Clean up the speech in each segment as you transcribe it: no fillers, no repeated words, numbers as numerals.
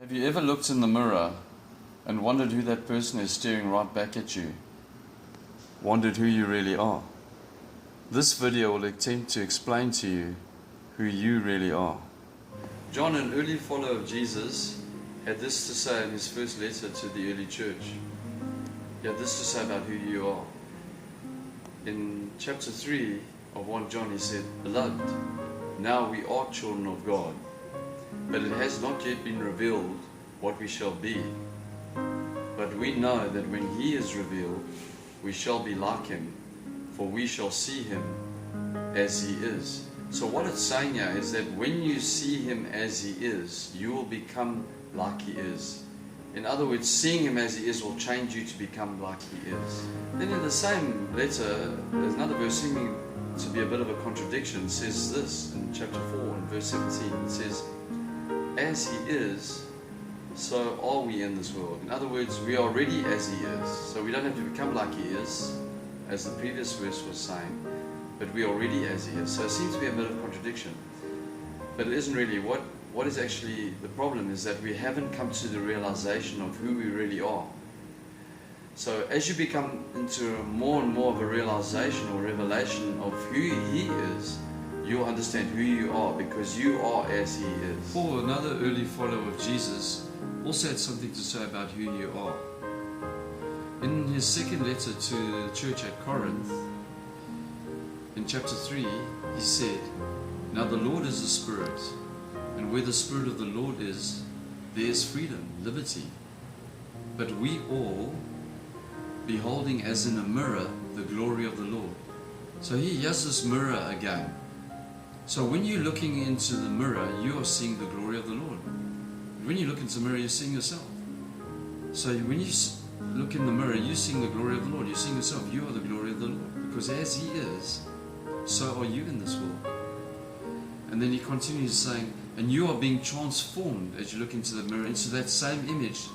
Have you ever looked in the mirror and wondered who that person is staring right back at you? Wondered who you really are? This video will attempt to explain to you who you really are. John, an early follower of Jesus, had this to say in his first letter to the early church. He had this to say about who you are. In chapter 3 of 1 John, he said, "Beloved, now we are children of God, but it has not yet been revealed what we shall be. But we know that when he is revealed, we shall be like him, for we shall see him as he is." So what it's saying here is that when you see him as he is, you will become like he is. In other words, seeing him as he is will change you to become like he is. Then in the same letter, there's another verse seeming to be a bit of a contradiction. It says this in chapter 4 and verse 17. It says, "As he is, so are we in this world." In other words, we are already as he is. So we don't have to become like he is, as the previous verse was saying, but we are already as he is. So it seems to be a bit of contradiction. But it isn't really. What is actually the problem is that we haven't come to the realization of who we really are. So as you become into more and more of a realization or revelation of who he is, you'll understand who you are, because you are as he is. Paul, another early follower of Jesus, also had something to say about who you are. In his second letter to the church at Corinth, in chapter 3, he said, "Now the Lord is the Spirit, and where the Spirit of the Lord is, there is freedom, liberty. But we all, beholding as in a mirror the glory of the Lord." So he has this mirror again. So when you're looking into the mirror, you are seeing the glory of the Lord. When you look into the mirror, you're seeing yourself. So when you look in the mirror, you're seeing the glory of the Lord. You're seeing yourself. You are the glory of the Lord. Because as he is, so are you in this world. And then he continues saying, and you are being transformed as you look into the mirror, into that same image,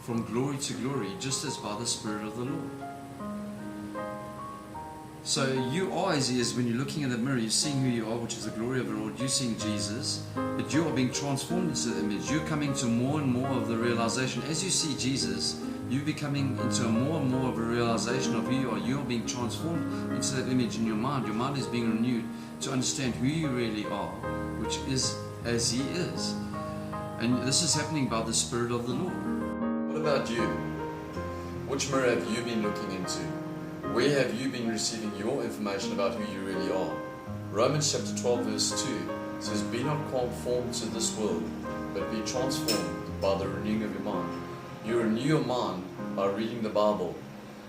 from glory to glory, just as by the Spirit of the Lord. So you are as he is. When you're looking in the mirror, you're seeing who you are, which is the glory of the Lord. You're seeing Jesus, but you are being transformed into the image. You're coming to more and more of the realization. As you see Jesus, you're becoming into more and more of a realization of who you are. You are being transformed into that image in your mind. Your mind is being renewed to understand who you really are, which is as he is. And this is happening by the Spirit of the Lord. What about you? Which mirror have you been looking into? Where have you been receiving your information about who you really are? Romans chapter 12 verse 2 says, "Be not conformed to this world, but be transformed by the renewing of your mind." You renew your mind by reading the Bible,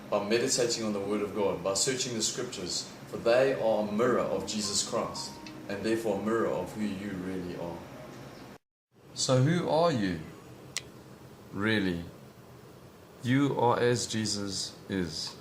by meditating on the Word of God, by searching the Scriptures, for they are a mirror of Jesus Christ, and therefore a mirror of who you really are. So who are you? Really? You are as Jesus is.